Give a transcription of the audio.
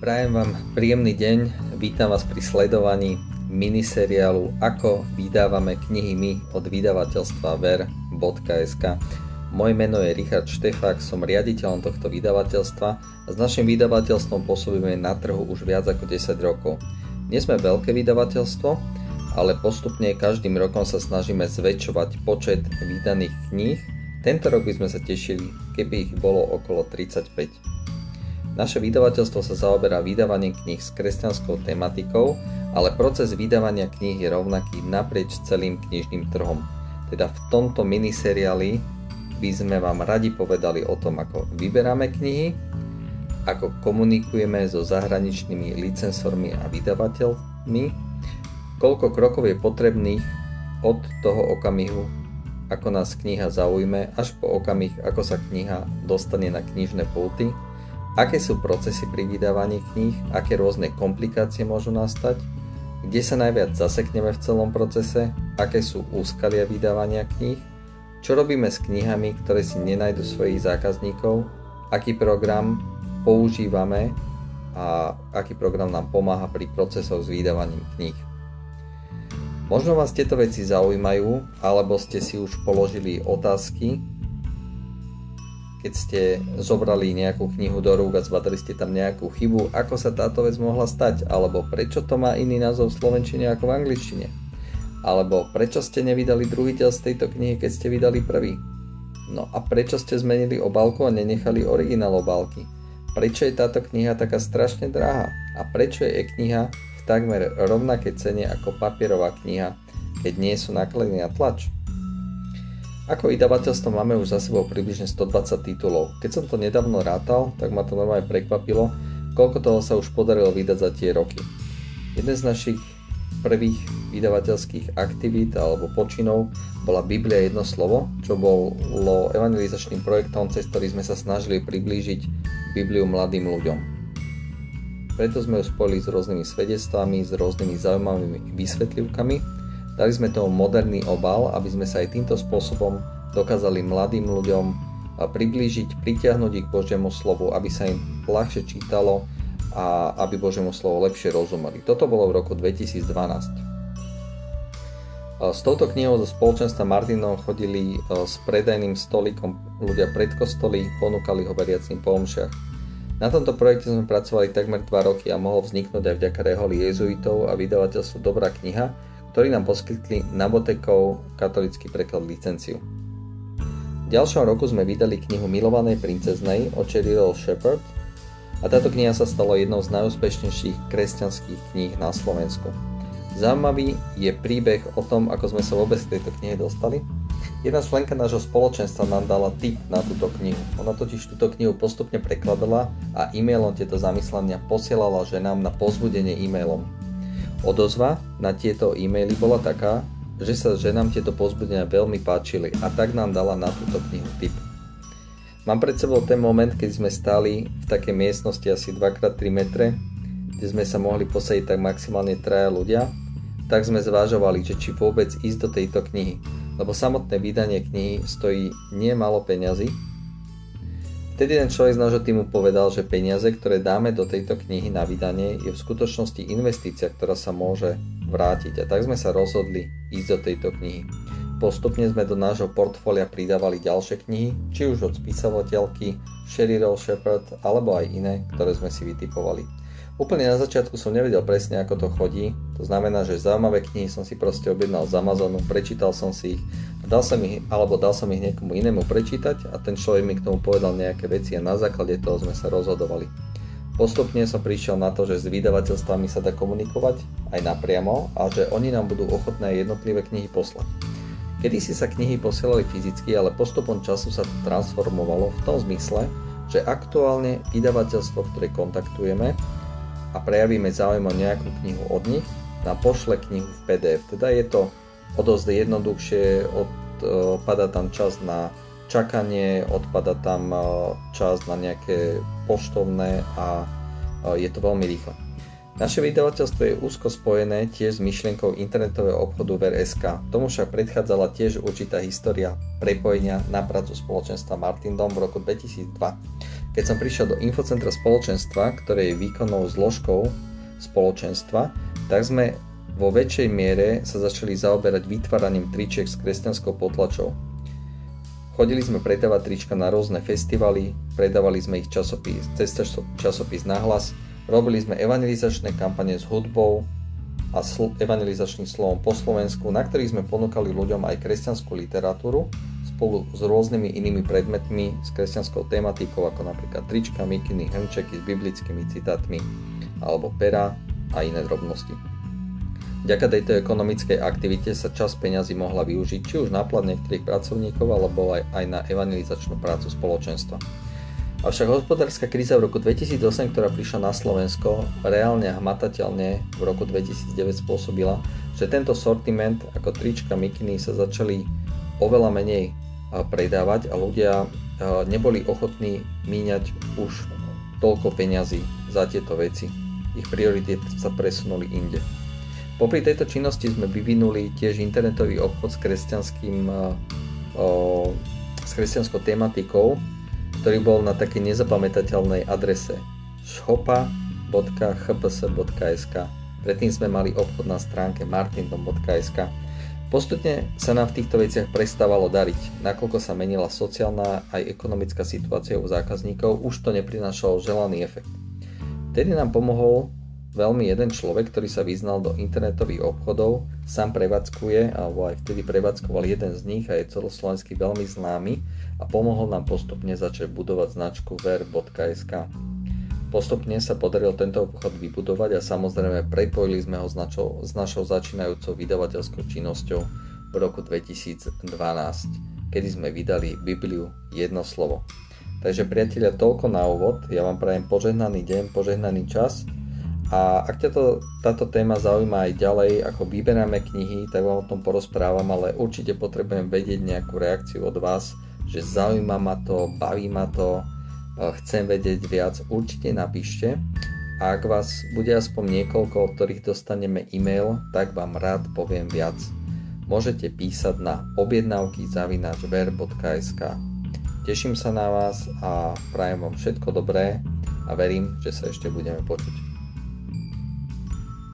Prajem vám príjemný deň, vítam vás pri sledovaní miniseriálu Ako vydávame knihy my od vydavateľstva ver.sk. Moje meno je Richard Štefák, som riaditeľom tohto vydavateľstva a s našim vydavateľstvom pôsobíme na trhu už viac ako 10 rokov. Nie sme veľké vydavateľstvo, ale postupne každým rokom sa snažíme zväčšovať počet vydaných kníh. Tento rok by sme sa tešili, keby ich bolo okolo 35. Naše vydavateľstvo sa zaoberá vydávaním kníh s kresťanskou tematikou, ale proces vydávania kníh je rovnaký naprieč celým knižným trhom. Teda v tomto miniseriáli by sme vám radi povedali o tom, ako vyberáme knihy, ako komunikujeme so zahraničnými licensormi a vydavateľmi, koľko krokov je potrebných od toho okamihu, ako nás kniha zaujme, až po okamih, ako sa kniha dostane na knižné pulty, aké sú procesy pri vydávaní kníh, aké rôzne komplikácie môžu nastať, kde sa najviac zasekneme v celom procese, aké sú úskalia vydávania kníh, čo robíme s knihami, ktoré si nenajdu svojich zákazníkov, aký program používame a aký program nám pomáha pri procesoch s vydávaním kníh. Možno vás tieto veci zaujímajú, alebo ste si už položili otázky, keď ste zobrali nejakú knihu do rúk a zbadali ste tam nejakú chybu, ako sa táto vec mohla stať, alebo prečo to má iný názov v slovenčine ako v angličtine, alebo prečo ste nevydali druhý diel z tejto knihy, keď ste vydali prvý. No a prečo ste zmenili obálku a nenechali originál obálky? Prečo je táto kniha taká strašne drahá? A prečo je e-kniha v takmer rovnakej cene ako papierová kniha, keď nie sú náklady na tlač? Ako vydavateľstvo máme už za sebou približne 120 titulov. Keď som to nedávno rátal, tak ma to normálne prekvapilo, koľko toho sa už podarilo vydať za tie roky. Jeden z našich prvých vydavateľských aktivít alebo počinov bola Biblia jedno slovo, čo bolo evangelizačným projektom, cez ktorý sme sa snažili priblížiť Bibliu mladým ľuďom. Preto sme ju spojili s rôznymi svedectvami, s rôznymi zaujímavými vysvetlivkami. Dali sme tomu moderný obal, aby sme sa aj týmto spôsobom dokázali mladým ľuďom priblížiť, pritiahnuť ich k Božiemu slovu, aby sa im ľahšie čítalo a aby Božiemu slovu lepšie rozumeli. Toto bolo v roku 2012. S touto knihou zo spoločenstva Martinov chodili s predajným stolíkom ľudia pred kostoly, ponúkali ho veriacim po omšiach. Na tomto projekte sme pracovali takmer 2 roky a mohol vzniknúť aj vďaka reholi jezuitov a vydavateľstvu Dobrá kniha, ktorí nám poskytli Nabotekov katolícky preklad licenciu. V ďalšom roku sme vydali knihu Milovanej princeznej od Cheryl Shepard a táto kniha sa stala jednou z najúspešnejších kresťanských kníh na Slovensku. Zaujímavý je príbeh o tom, ako sme sa vôbec k tejto knihe dostali. Jedna členka nášho spoločenstva nám dala tip na túto knihu. Ona totiž túto knihu postupne prekladala a e-mailom tieto zamyslenia posielala ženám na povzbudenie e-mailom. Odozva na tieto e-maily bola taká, že sa ženám tieto povzbudenia veľmi páčili a tak nám dala na túto knihu tip. Mám pred sebou ten moment, keď sme stáli v takej miestnosti asi 2x3 metre, kde sme sa mohli posadiť tak maximálne 3 ľudia, tak sme zvážovali, že či vôbec ísť do tejto knihy, lebo samotné vydanie knihy stojí nie málo peňazí. Vtedy ten človek z nášho týmu povedal, že peniaze, ktoré dáme do tejto knihy na vydanie, je v skutočnosti investícia, ktorá sa môže vrátiť. A tak sme sa rozhodli ísť do tejto knihy. Postupne sme do nášho portfólia pridávali ďalšie knihy, či už od spisovateľky Cheryl Shepard, alebo aj iné, ktoré sme si vytipovali. Úplne na začiatku som nevedel presne, ako to chodí. To znamená, že zaujímavé knihy som si proste objednal z Amazonu, prečítal som si ich, dal som ich niekomu inému prečítať a ten človek mi k tomu povedal nejaké veci a na základe toho sme sa rozhodovali. Postupne som prišiel na to, že s vydavateľstvami sa dá komunikovať aj napriamo a že oni nám budú ochotné jednotlivé knihy poslať. Kedysi sa knihy posielali fyzicky, ale postupom času sa to transformovalo v tom zmysle, že aktuálne vydavateľstvo, ktoré kontaktujeme a prejavíme záujem o nejakú knihu od nich, nám pošle knihu v PDF. Teda je to o dosť jednoduchšie, odpada tam čas na čakanie, odpada tam čas na nejaké poštovné a je to veľmi rýchle. Naše vydavateľstvo je úzko spojené tiež s myšlienkou internetového obchodu Ver.sk. Tomu však predchádzala tiež určitá história prepojenia na prácu spoločenstva Martindom v roku 2002. Keď som prišiel do infocentra spoločenstva, ktoré je výkonnou zložkou spoločenstva, tak sme vo väčšej miere sa začali zaoberať vytváraním tričiek s kresťanskou potlačou. Chodili sme predávať trička na rôzne festivaly, predávali sme ich cez časopis Nahlas, robili sme evangelizačné kampane s hudbou a evangelizačným slovom po Slovensku, na ktorých sme ponúkali ľuďom aj kresťanskú literatúru spolu s rôznymi inými predmetmi s kresťanskou tematikou, ako napríklad trička, mikiny, hrnčeky s biblickými citátmi alebo pera a iné drobnosti. Vďaka tejto ekonomickej aktivite sa časť peňazí mohla využiť či už na plat niektorých pracovníkov alebo aj na evangelizačnú prácu spoločenstva. Avšak hospodárska kríza v roku 2008, ktorá prišla na Slovensko, reálne a hmatateľne v roku 2009 spôsobila, že tento sortiment ako trička, mikiny sa začali oveľa menej predávať a ľudia neboli ochotní míňať už toľko peňazí za tieto veci. Ich priority sa presunuli inde. Popri tejto činnosti sme vyvinuli tiež internetový obchod s kresťanskou tematikou, ktorý bol na takej nezapamätateľnej adrese shopa.hps.sk. Predtým sme mali obchod na stránke martindom.sk. Postupne sa nám v týchto veciach prestávalo dariť, nakoľko sa menila sociálna aj ekonomická situácia u zákazníkov, už to neprinášalo želaný efekt. Vtedy nám pomohol veľmi jeden človek, ktorý sa vyznal do internetových obchodov, sám prevádzkuje, alebo aj vtedy prevádzkoval jeden z nich a je celoslovenský veľmi známy a pomohol nám postupne začať budovať značku ver.sk. Postupne sa podarilo tento obchod vybudovať a samozrejme prepojili sme ho s našou začínajúcou vydavateľskou činnosťou v roku 2012, kedy sme vydali Bibliu jedno slovo. Takže priatelia, toľko na úvod, ja vám prajem požehnaný deň, požehnaný čas. A ak táto téma zaujíma aj ďalej, ako vyberáme knihy, tak vám o tom porozprávam, ale určite potrebujem vedieť nejakú reakciu od vás, že zaujíma ma to, baví ma to, chcem vedieť viac, určite napíšte. A ak vás bude aspoň niekoľko, od ktorých dostaneme e-mail, tak vám rád poviem viac. Môžete písať na objednávky@ver.sk. Teším sa na vás a prajem vám všetko dobré a verím, že sa ešte budeme počuť.